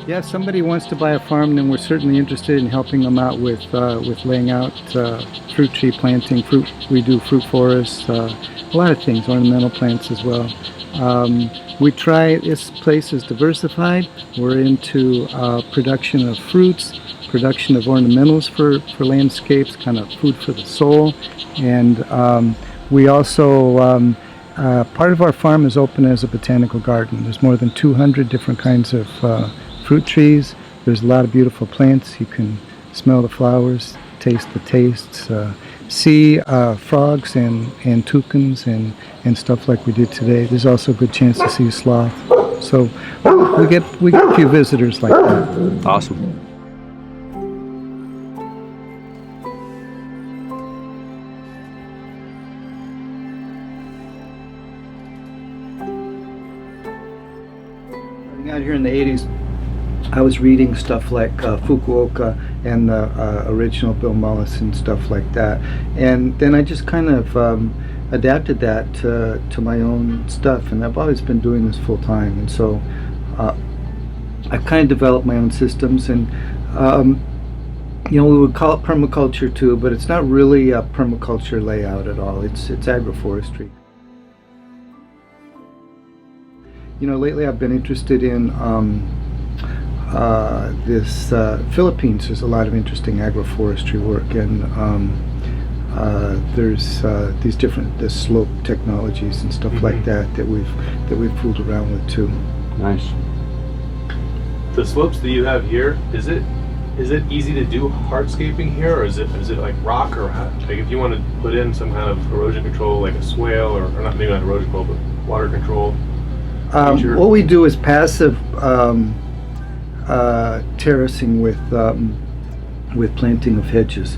Yeah, if somebody wants to buy a farm, then we're certainly interested in helping them out with laying out fruit tree planting. We do fruit forests, a lot of things, ornamental plants as well. This place is diversified. We're into production of fruits, production of ornamentals for landscapes, kind of food for the soul. And we also, part of our farm is open as a botanical garden. There's more than 200 different kinds of fruit trees. There's a lot of beautiful plants. You can smell the flowers, taste the tastes, see frogs and toucans and stuff like we did today. There's also a good chance to see sloth. So we get a few visitors like that. Awesome. Out here in the 80s, I was reading stuff like Fukuoka and the original Bill Mullis and stuff like that, and then I just kind of adapted that to my own stuff, and I've always been doing this full time, and so I've kind of developed my own systems, and we would call it permaculture too, but it's not really a permaculture layout at all. It's agroforestry. Lately I've been interested in this Philippines. There's a lot of interesting agroforestry work, and there's this slope technologies and stuff like that we've fooled around with too. Nice. The slopes that you have here, is it easy to do hardscaping here, or is it like rock, or like if you want to put in some kind of erosion control, like a swale, or not, maybe not erosion control, but water control? What we do is passive terracing with planting of hedges,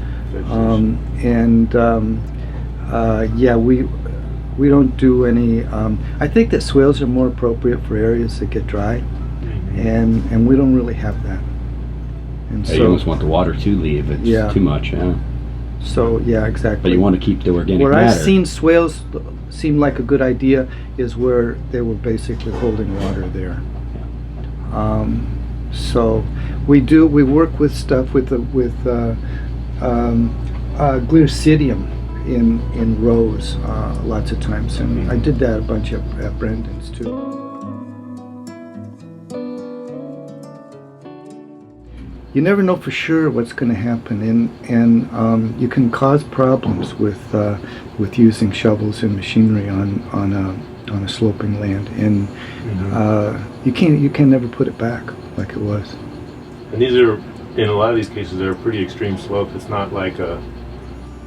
we don't do any. I think that swales are more appropriate for areas that get dry, and we don't really have that. And you almost want the water to leave. It's too much. Yeah. So yeah, exactly. But you want to keep the organic matter. Where I've seen swales seem like a good idea is where they were basically holding water there. So we work with stuff with gliricidium in rows lots of times, and I did that a bunch at Brandon's too. You never know for sure what's going to happen, and you can cause problems with using shovels and machinery on a sloping land, and you can never put it back like it was. And these are, in a lot of these cases, they're pretty extreme slopes. It's not like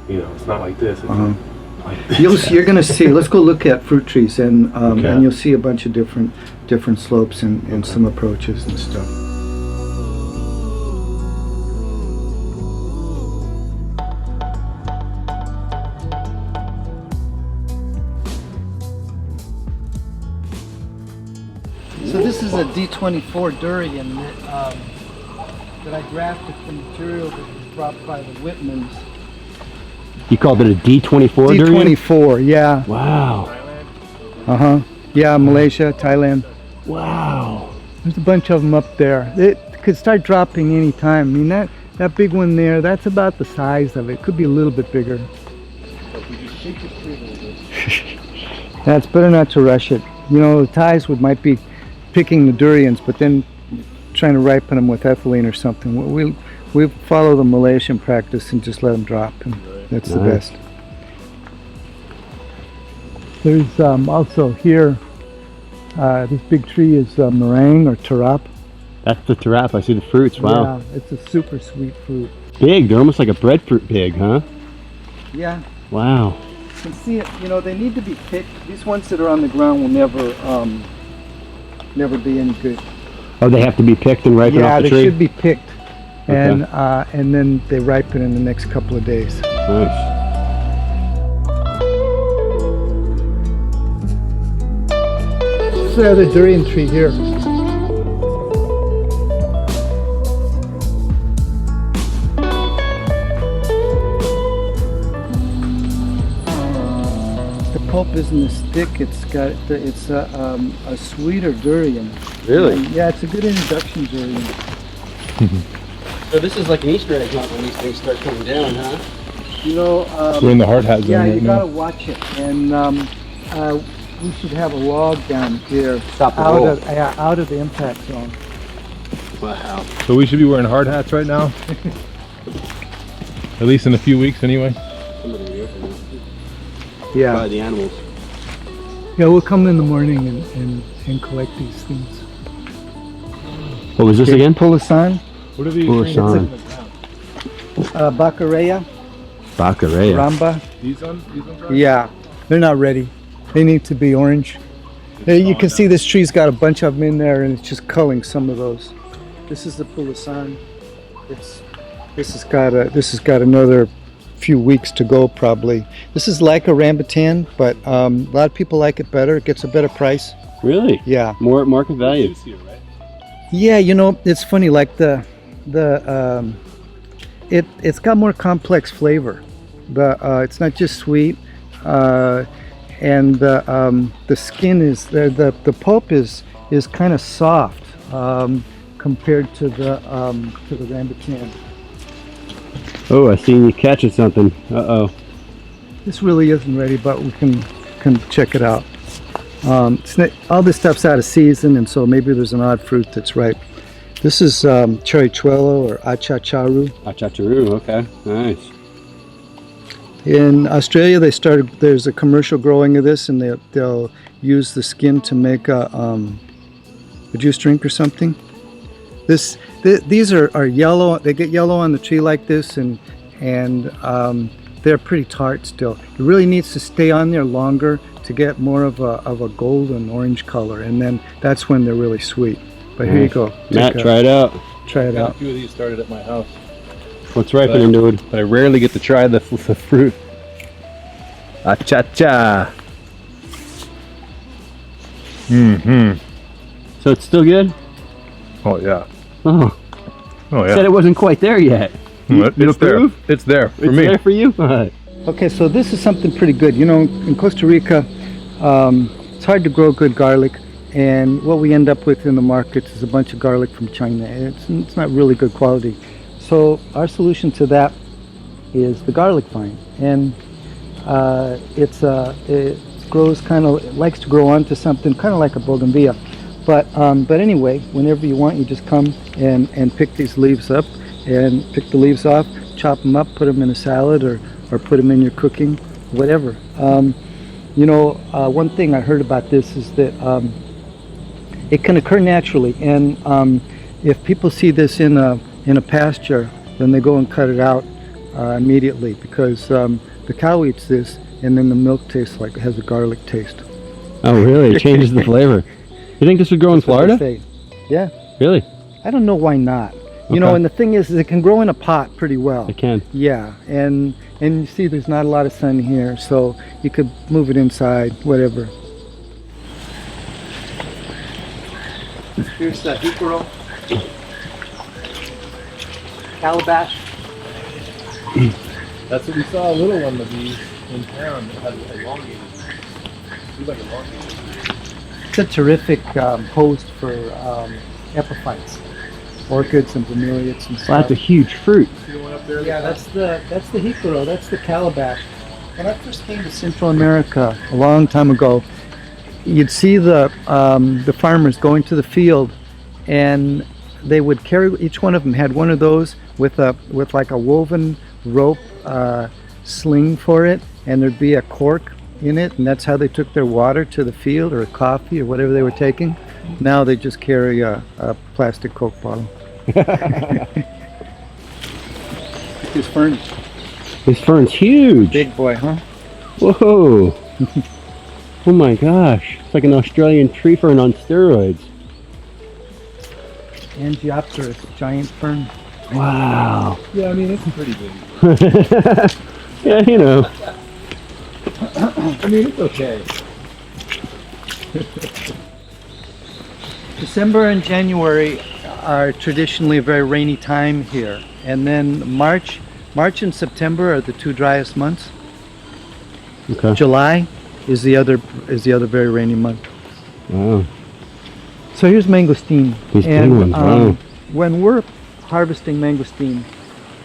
it's not like this. It's like this. You're going to see. Let's go look at fruit trees, and you'll see a bunch of different slopes and some approaches and stuff. So this is a D24 Durian that I grafted from material that was brought by the Whitmans. You called it a D24 Durian? D24, yeah. Wow. Uh-huh. Yeah, Malaysia, Thailand. Wow. There's a bunch of them up there. It could start dropping any time. I mean, that big one there, that's about the size of it. Could be a little bit bigger. That's better not to rush it. The Thais might be picking the durians, but then trying to ripen them with ethylene or something. We follow the Malaysian practice and just let them drop, and that's the best. There's also here, this big tree is meringue or tarap. That's the tarap. I see the fruits. Wow. Yeah, it's a super sweet fruit. Big. They're almost like a breadfruit big, huh? Yeah. Wow. You can see it. They need to be picked. These ones that are on the ground will never be any good. Oh, they have to be picked and ripen off the tree? Yeah, they should be picked, and then they ripen in the next couple of days. Nice. This is the other durian tree here. The pulp isn't as thick. It's a sweeter durian. Really? Yeah, it's a good introduction durian. So this is like an Easter egg hunt when these things start coming down, huh? You know, We're in the hard hat zone yeah, right you now. gotta watch it, and we should have a log down here Stop the roll. out of the impact zone. Wow. So we should be wearing hard hats right now? At least in a few weeks anyway. Yeah, By the animals. yeah, we'll come in the morning and collect these things. What was this again? Pulasan, What are these Poor things son. on the ground? Bacarea, Bacarea. Ramba. These ones are? Yeah, they're not ready. They need to be orange. Hey, you can see this tree's got a bunch of them in there, and it's just culling some of those. This is the Pulasan. This has got another few weeks to go probably. This is like a rambutan, but a lot of people like it better. It gets a better price. Really? Yeah. More market value. This here, right? Yeah, you know, it's funny. Like it's got more complex flavor. It's not just sweet, and the skin is the pulp is kind of soft compared to the rambutan. Oh, I seen you catching something. Uh-oh. This really isn't ready, but we can check it out. All this stuff's out of season, and so maybe there's an odd fruit that's ripe. This is chorichuelo or achacharu. Achacharu, okay. Nice. In Australia, there's a commercial growing of this, and they'll use the skin to make a juice drink or something. These are yellow. They get yellow on the tree like this, and they're pretty tart still. It really needs to stay on there longer to get more of a golden orange color, and then that's when they're really sweet. But here you go. Matt, try it out. Try it Got a out. few of these started at my house. What's ripening, dude? But I rarely get to try the fruit. Acha-cha. Mm-hmm. So it's still good? Oh yeah. Oh, Oh yeah. said it wasn't quite there yet. You It's there. approve? It's there for It's me. there for you? Alright. Okay, so this is something pretty good. You know, in Costa Rica, it's hard to grow good garlic, and what we end up with in the markets is a bunch of garlic from China. It's not really good quality. So our solution to that is the garlic vine, and it grows likes to grow onto something kind of like a bougainvillea. But anyway, whenever you want, you just come and pick these leaves up and pick the leaves off, chop them up, put them in a salad or put them in your cooking, whatever. You know, one thing I heard about this is that it can occur naturally, and if people see this in a pasture, then they go and cut it out immediately, because the cow eats this, and then the milk tastes like it has a garlic taste. Oh, really? It changes the flavor. You think this would grow in That's what they Florida? say. Yeah, Really? I don't know why not. You know, Okay. and the thing is, it can grow in a pot pretty well. It can. Yeah, and you see there's not a lot of sun here, so you could move it inside, whatever. Here's the hickory, calabash. That's what we saw a little one of these in town that had elongated. It was like elongated. It's a terrific host for epiphytes, orchids and bromeliads and Well, stuff. that's a huge fruit. See the one up there? Yeah, that's the hickory, that's the calabash. When I first came to Central America a long time ago, you'd see the farmers going to the field, and they would carry, each one of them had one of those with like a woven rope sling for it, and there'd be a cork in it, and that's how they took their water to the field, or coffee, or whatever they were taking. Now they just carry a plastic Coke bottle. This fern, This fern's huge. big boy, huh? Whoa. Oh my gosh. It's like an Australian tree fern on steroids. Angiopteris, giant fern. Wow. Yeah, I mean, it's pretty big. Yeah, you know. I mean, it's okay. December and January are traditionally a very rainy time here, and then March and September are the two driest months. Okay. July is the other very rainy month. Wow. So here's mangosteen. These big And ones, wow. when we're harvesting mangosteen,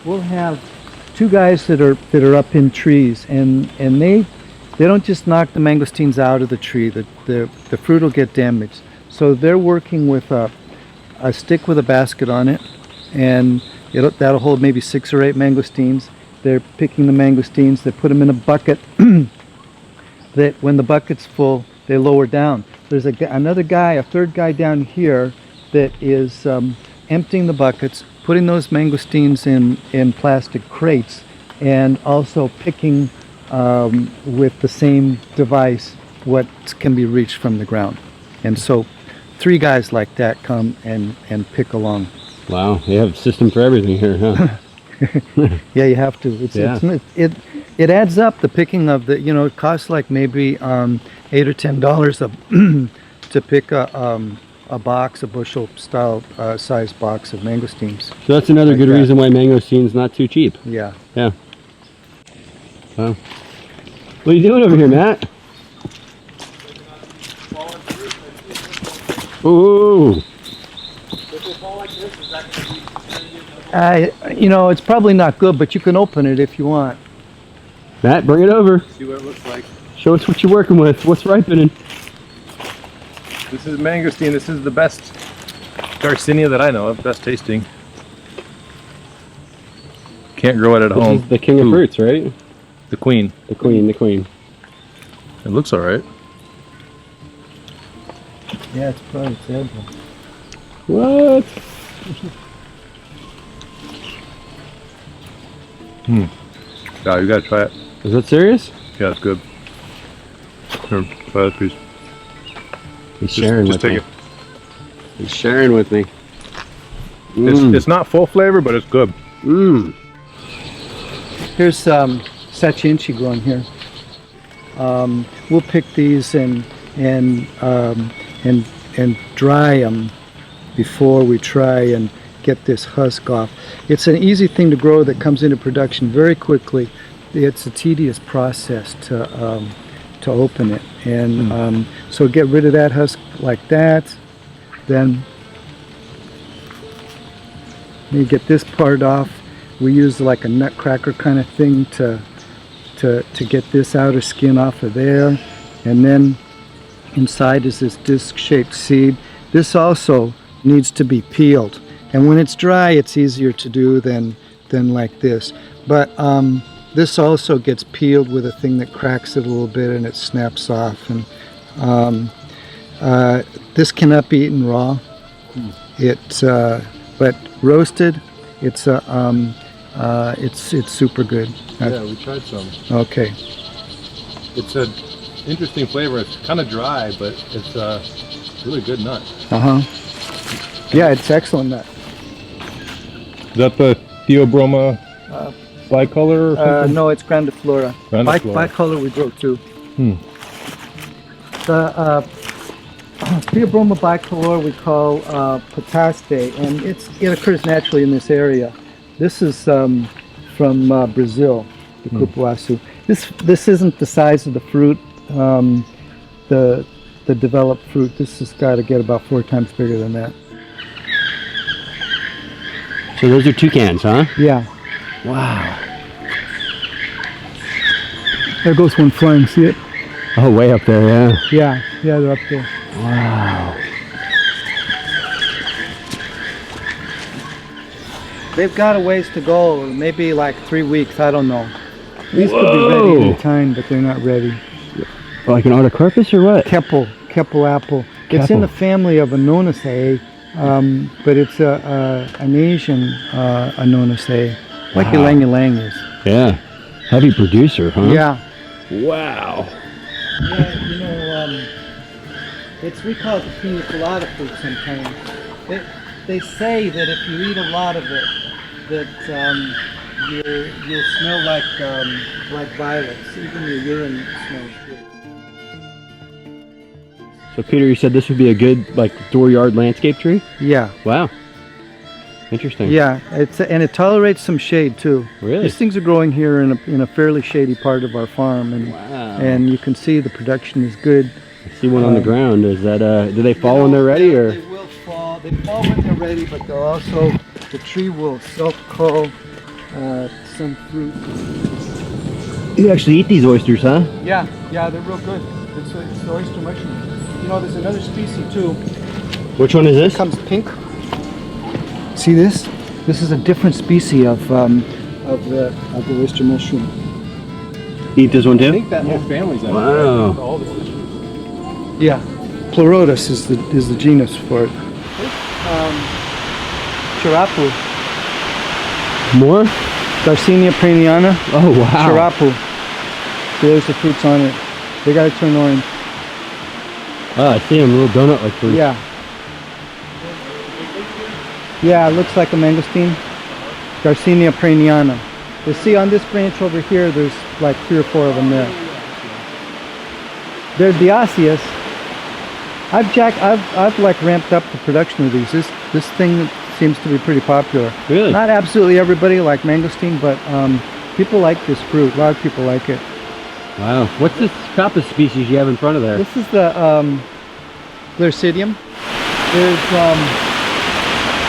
we'll have two guys that are up in trees, and they don't just knock the mangosteens out of the tree. The fruit will get damaged. So they're working with a stick with a basket on it, and that'll hold maybe 6 or 8 mangosteens. They're picking the mangosteens. They put them in a bucket. That when the bucket's full, they lower down. There's another guy, a third guy down here that is emptying the buckets, putting those mangosteens in plastic crates, and also picking with the same device what can be reached from the ground. And so 3 guys like that come and pick along. Wow, they have a system for everything here, huh? Yeah, you have to. It adds up. The picking of the, it costs like maybe $8 or $10 to pick a box, a bushel style size box of mangosteens. So that's another good reason why mangosteen's not too cheap. Yeah. Yeah. Wow. What are you doing over here, Matt? Ooh. It's probably not good, but you can open it if you want. Matt, bring it over. See what it looks like. Show us what you're working with. What's ripening? This is mangosteen. This is the best Garcinia that I know of. Best tasting. Can't grow it at This home. is the king of fruits, right? The queen. The queen, the queen. It looks alright. Yeah, it's probably edible. What? Yeah, you gotta try it. Is that serious? Yeah, it's good. Here, try that piece. He's sharing just with take me. He's sharing with me. It's not full flavor, but it's good. Mmm. Here's Sachiinchi growing here. We'll pick these and dry them before we try and get this husk off. It's an easy thing to grow that comes into production very quickly. It's a tedious process to open it, and so get rid of that husk like that. Then you get this part off. We use like a nutcracker kind of thing to get this outer skin off of there, and then inside is this disc-shaped seed. This also needs to be peeled, and when it's dry it's easier to do than like this, but this also gets peeled with a thing that cracks it a little bit and it snaps off. And this cannot be eaten raw. But roasted, it's super good. Yeah, we tried some. Okay. It's an interesting flavor. It's kind of dry, but it's really good nut. Yeah, it's excellent nut. Is that the Theobroma bicolor or something? No, it's grandiflora. Grandiflora. Bicolor we grow too. The Theobroma bicolor we call potaste, and it occurs naturally in this area. This is from Brazil, the cupuaçu. This isn't the size of the fruit, the developed fruit. This has got to get about 4 times bigger than that. So those are toucans, huh? Yeah. Wow. There goes one flying, see it? Oh, way up there, yeah. Yeah, they're up there. Wow. They've got a ways to go, maybe like 3 weeks, I don't know. These could be ready any time, but they're not ready. Like an artocarpus or what? Keppel apple. It's in the family of Anonaceae, but it's an Asian Anonaceae, like ylang ylang is. Yeah. Heavy producer, huh? Yeah. Wow. Yeah, we call it the pina colada fruit sometimes. They say that if you eat a lot of it, that you'll smell like violets. Even your urine smells good. So Peter, you said this would be a good like dooryard landscape tree? Yeah. Wow. Interesting. Yeah, and it tolerates some shade too. Really? These things are growing here in a fairly shady part of our farm, and Wow. and you can see the production is good. I see one on the ground. Is that do they fall when they're ready, or? They will fall. They fall when they're ready, but they'll also, the tree will self-cull some fruit. You actually eat these oysters, huh? Yeah, they're real good. It's the oyster mushroom. You know, there's another species too. Which one is this? It comes pink. See this? This is a different species of the oyster mushroom. Eat this one I too? think that whole family's out Wow. there. All the fishes. Yeah, Pleurotus is the genus for it. Chirapu, More? Garcinia praniana. Oh wow. Chirapu. See, there's the fruits on it. They gotta turn orange. Oh, I see them, little donut-like fruits. Yeah. Yeah, it looks like a mangosteen. Garcinia praniana. You see on this branch over here, there's like 3 or 4 of them there. They're dioecious. I've like ramped up the production of these. This thing seems to be pretty popular. Really? Not absolutely everybody like mangosteen, but people like this fruit. A lot of people like it. Wow. What's this coppice species you have in front of there? This is the Glircidium. There's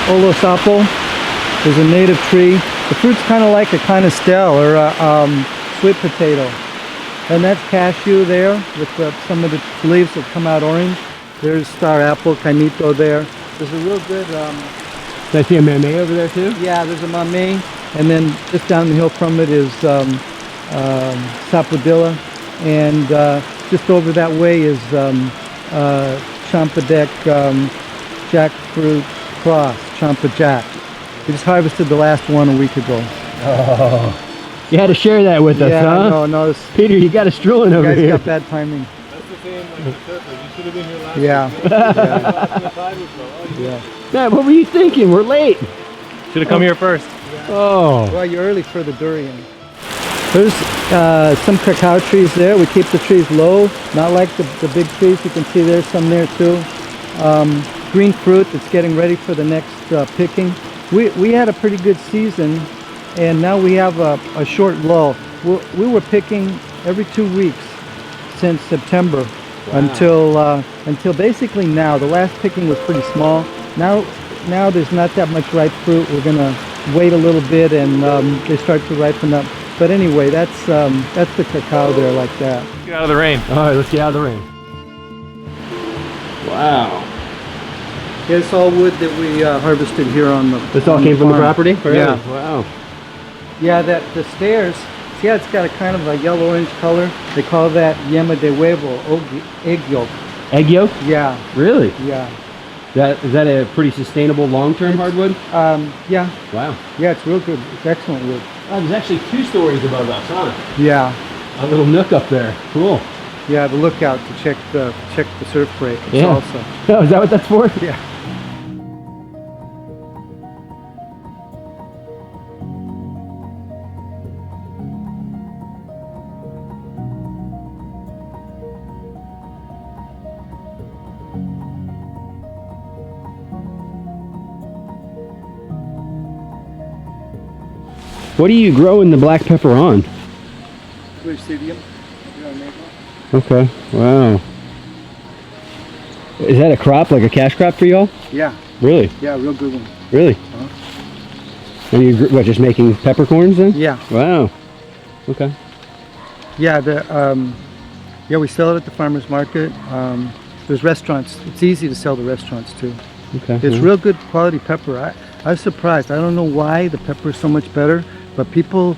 Olosapo. There's a native tree. The fruit's kind of like a canistel or a sweet potato. And that's cashew there with some of the leaves that come out orange. There's star apple, caimito there. There's a real good, Did I see a mamey over there too? yeah, there's a mamey. And then just down the hill from it is sapodilla. And just over that way is Champadec jackfruit cross, Champa Jack. We just harvested the last one a week ago. Oh. You had to share that with us, Yeah, huh? no, this, Peter, you got us drooling you over guys here. got bad timing. That's the same like the surfers. You should have been here last Yeah. week. The tide was low. Oh, you Yeah. Man, what were you thinking? We're late. Should have come here first. Oh. Well, you're early for the durian. There's some cacao trees there. We keep the trees low, not like the big trees. You can see there's some there too. Green fruit that's getting ready for the next picking. We had a pretty good season, and now we have a short lull. We were picking every 2 weeks since September until basically now. The last picking was pretty small. Now there's not that much ripe fruit. We're gonna wait a little bit and they start to ripen up. But anyway, that's the cacao there like that. Get out of the rain. All right, let's get out of the rain. Wow. It's all wood that we harvested here on the. This all on came from the farm. property? Really? Yeah. Wow. Yeah, the stairs. See how it's got a kind of a yellow-orange color? They call that yema de huevo, egg yolk. Egg yolk? Yeah, Really? yeah. Is that a pretty sustainable long-term hardwood? Yeah, Wow. yeah, it's real good. It's excellent wood. Oh, there's actually 2 stories above us, huh? Yeah, A little nook up there. Cool. yeah. The lookout to check the surf break. It's Yeah. also. Oh, is that what that's for? Yeah. What are you growing the black pepper on? Glircidium. Okay. Wow. Is that a crop, like a cash crop for y'all? Yeah, Really? yeah, real good one. Really? And you what, just making peppercorns then? Yeah, Wow. Okay. yeah. Yeah, we sell it at the farmers market. There's restaurants. It's easy to sell to restaurants too. Okay. It's yeah. real good quality pepper. I was surprised. I don't know why the pepper is so much better, but people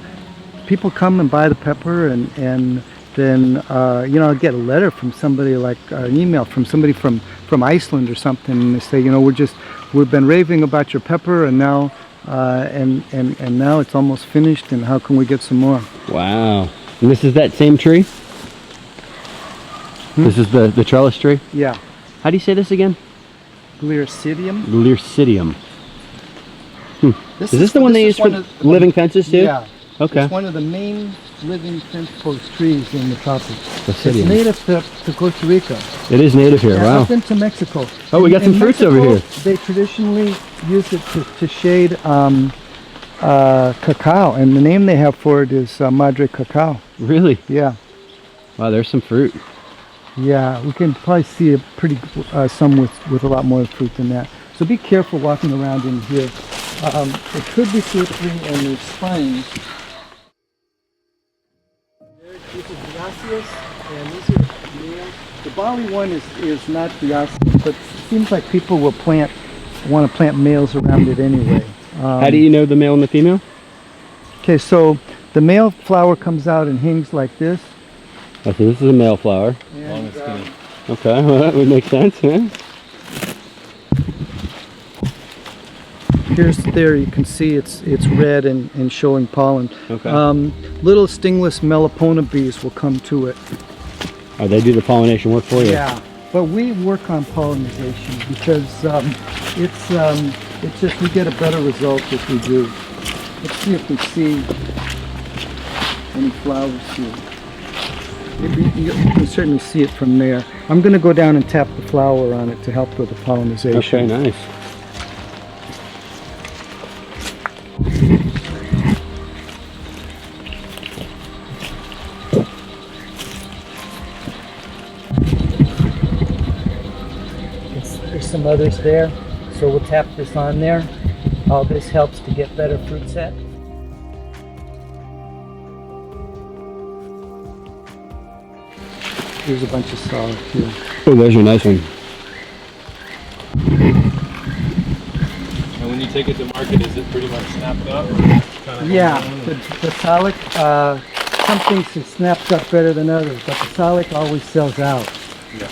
come and buy the pepper, and then you know, I get a letter from somebody, like an email from somebody from Iceland or something, and they say, you know, we've been raving about your pepper, and now and now it's almost finished, and how can we get some more? Wow. And this is that same tree? This is the trellis tree? Yeah, How do you say this again? Glircidium. Glircidium. Is this the one they use for living fences too? Yeah. Okay. It's one of the main living fence post trees in the tropics. Glircidium. It's native to Costa Rica. It is native here. Yeah, Wow. up into Mexico. Oh, we got In some fruits over Mexico, here. They traditionally use it to shade cacao, and the name they have for it is Madre Cacao. Really? Yeah, Wow, there's some fruit. yeah, we can probably see a pretty some with a lot more fruit than that. So be careful walking around in here. It could be slippery, and there's spines. This is Gracias, and these are males. The barley one is not Gracias, but it seems like people will want to plant males around it anyway. How do you know the male and the female? Okay, so the male flower comes out and hangs like this. Oh, so this is a male flower. And, Okay, well, that would make sense, yeah. there you can see it's red and showing pollen. Okay. Little stingless melipona bees will come to it. Oh, they do the pollination work for you? Yeah, but we work on pollination because it's just we get a better result if we do. Let's see if we see any flowers here. You can certainly see it from there. I'm going to go down and tap the flower on it to help with the pollination. Okay, nice. There's some others there, so we'll tap this on there. All this helps to get better fruit set. Here's a bunch of solid too. Oh, there's your nice one. And when you take it to market, is it pretty much snapped up? Or kind of Yeah, the solic, some things are snapped up better than others, but the solic always sells out. Yeah.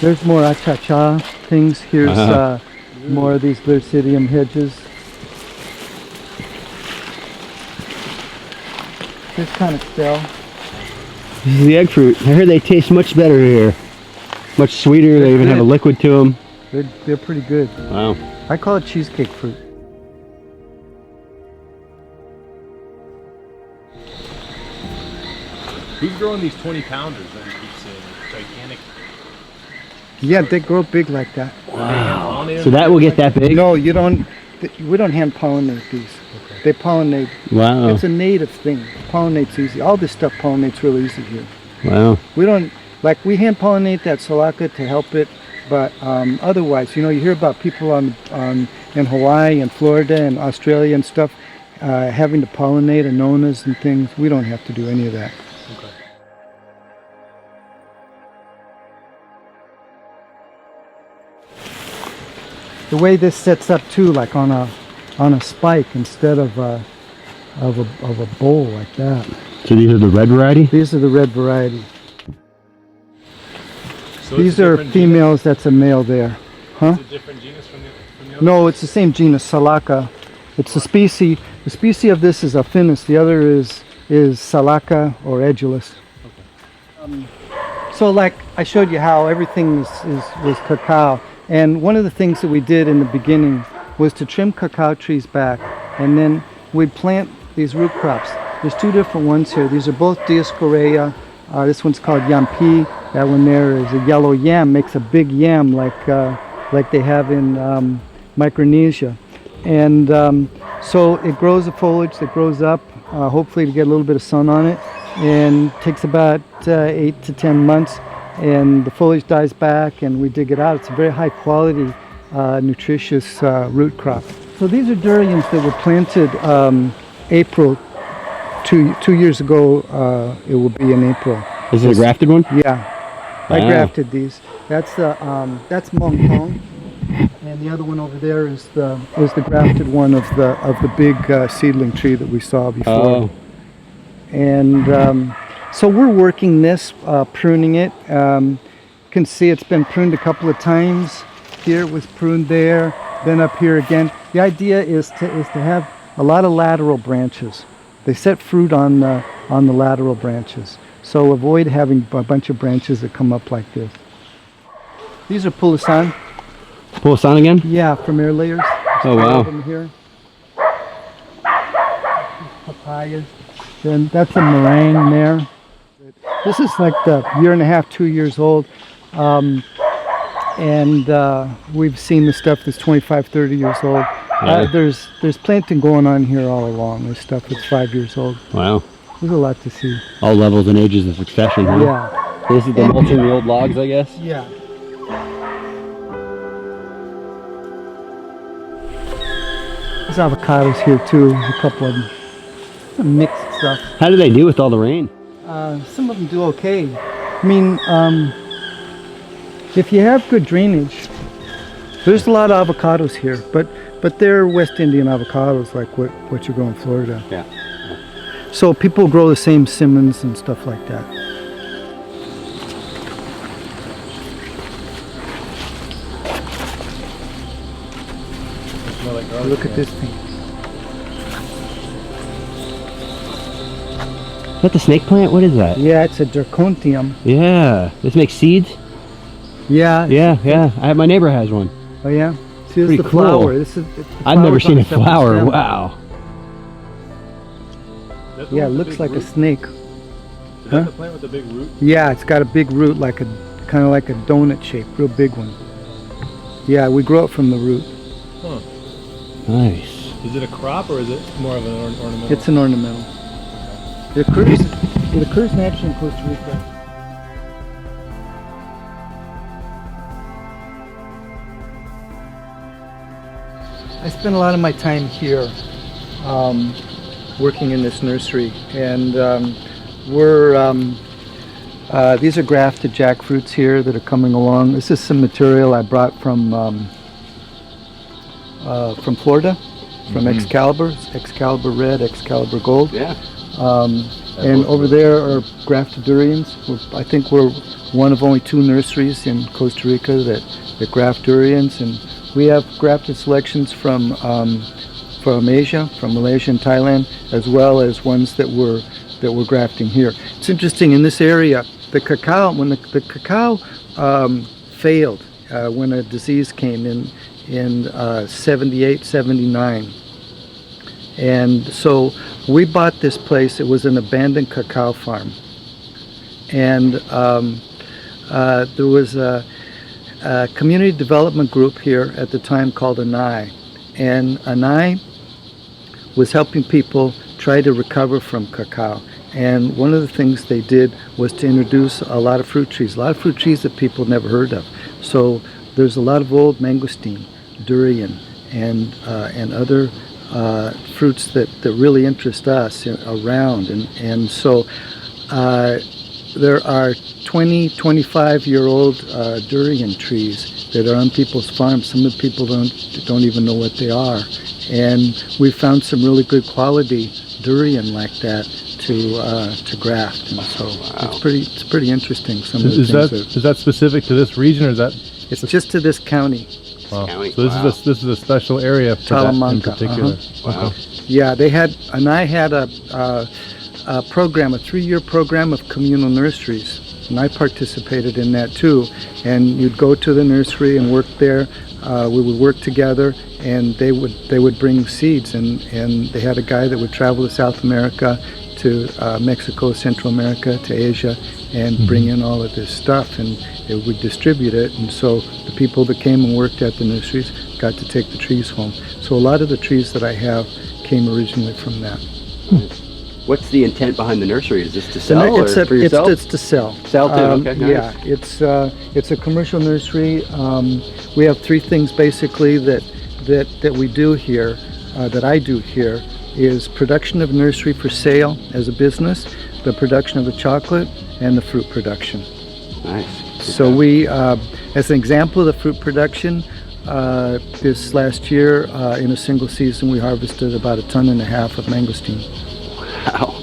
There's more achacha things. Here's more of these Glircidium hedges. This kind of still. This is the egg fruit. I heard they taste much better here. Much sweeter. They even have a good. liquid to them. They're pretty good. Wow. I call it cheesecake fruit. Who's growing these 20 pounders that you keep saying? Gigantic. Yeah, they grow big like that. Wow. So that will get that big? No, you don't. We don't hand pollinate these. Okay. They pollinate. Wow. It's a native thing. Pollinates easy. All this stuff pollinates really easy here. Wow. We don't, like, we hand pollinate that Solaca to help it, but otherwise, you know, you hear about people in Hawaii and Florida and Australia and stuff having to pollinate anonas and things. We don't have to do any of that. Okay. The way this sets up too, like on a spike instead of a bowl like that. So these are the red variety? These are the red variety. So These are females. That's a male there. Huh? It's a different genus from the other? No, it's the same genus, Solaca. It's a species. The species of this is Affinis. The other is Solaca or Edulis. Okay. So, like I showed you how everything was cacao, and one of the things that we did in the beginning was to trim cacao trees back, and then we'd plant these root crops. There's two different ones here. These are both Dioscorea. This one's called Yampi. That one there is a yellow yam. Makes a big yam like they have in Micronesia. And so it grows a foliage that grows up, hopefully to get a little bit of sun on it, and takes about 8 to 10 months, and the foliage dies back and we dig it out. It's a very high quality, nutritious root crop. So these are durians that were planted April, two years ago. It will be in April. Is it a grafted one? Yeah, I Wow. grafted these. That's Mong Tong, and the other one over there is the grafted one of the big seedling tree that we saw before. Oh. And so we're working this, pruning it. You can see it's been pruned a couple of times. Here it was pruned there, then up here again. The idea is to have a lot of lateral branches. They set fruit on the lateral branches. So avoid having a bunch of branches that come up like this. These are Pulasan. Pull us on again? Yeah, from air layers. Oh, There's wow. of them here. Papayas. Then that's a meringue there. This is like the year and a half, 2 years old. We've seen the stuff that's 25, 30 years old. Yeah. There's planting going on here all along. There's stuff that's 5 years old. Wow. There's a lot to see. All levels and ages of succession, huh? Yeah. So this is the mulching the old logs, I guess? Yeah. There's avocados here too. There's a couple of them. Some mixed stuff. How do they do with all the rain? Some of them do okay. I mean, if you have good drainage, there's a lot of avocados here, but they're West Indian avocados like what you grow in Florida. Yeah. So people grow the same Simmons and stuff like that. Look at this thing. Is that the snake plant? What is that? Yeah, it's a Dracontium. Yeah. This makes seeds? Yeah. Yeah. My neighbor has one. Oh yeah. See, this Pretty is the cool. flower. This is. I've never seen a flower. Wow. Yeah, it looks like a snake. Is that the plant with the big root? Yeah, it's got a big root, like a kind of like a donut shape, real big one. Yeah, we grow it from the root. Huh. Nice. Is it a crop or is it more of an ornamental? It's an ornamental. It occurs naturally in Costa Rica. I spend a lot of my time here working in this nursery, and these are grafted jackfruits here that are coming along. This is some material I brought from Florida, from Excalibur Red, Excalibur Gold. Yeah. And over there are grafted durians. I think we're one of only 2 nurseries in Costa Rica that graft durians, and we have grafted selections from Asia, from Malaysia and Thailand, as well as ones that we're grafting here. It's interesting in this area. The cacao, when the cacao failed, when a disease came in 78, 79. And so we bought this place. It was an abandoned cacao farm. And there was a community development group here at the time called ANAI. And ANAI was helping people try to recover from cacao. And one of the things they did was to introduce a lot of fruit trees that people never heard of. So there's a lot of old mangosteen, durian, and other fruits that really interest us around. And so there are 20, 25-year-old durian trees that are on people's farms. Some of the people don't even know what they are. And we found some really good quality durian like that to graft. And so it's pretty interesting. Some of the things Is that specific to this region, or is that? It's just to this county. Wow. County. So this is a special area for that in particular. Wow. Yeah, I had a program, a 3-year program of communal nurseries, and I participated in that too. And you'd go to the nursery and work there. We would work together, and they would bring seeds, and they had a guy that would travel to South America, to Mexico, Central America, to Asia, and bring in all of this stuff, and they would distribute it. And so the people that came and worked at the nurseries got to take the trees home. So a lot of the trees that I have came originally from that. What's the intent behind the nursery? Is this to sell or for yourself? It's to sell. Sell too, okay, nice. Yeah, it's a commercial nursery. We have 3 things basically that we do here, that I do here, is production of nursery for sale as a business, the production of the chocolate, and the fruit production. Nice. So we, as an example of the fruit production, this last year in a single season we harvested about 1.5 tons of mangosteen. Wow,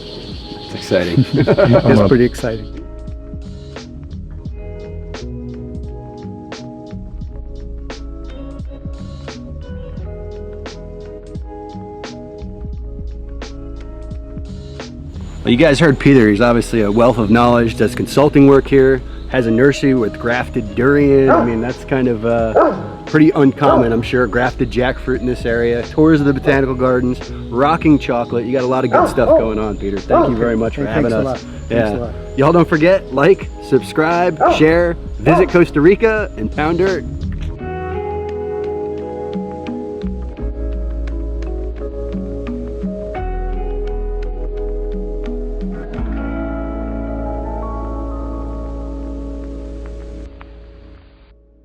that's exciting. It's pretty exciting. Well, you guys heard Peter. He's obviously a wealth of knowledge, does consulting work here, has a nursery with grafted durian. I mean, that's kind of pretty uncommon, I'm sure. Grafted jackfruit in this area, tours of the botanical gardens, rocking chocolate. You got a lot of good stuff going on, Peter. Thank you very much for having us. Thanks a lot. Y'all don't forget, like, subscribe, share, visit Costa Rica, and pound dirt.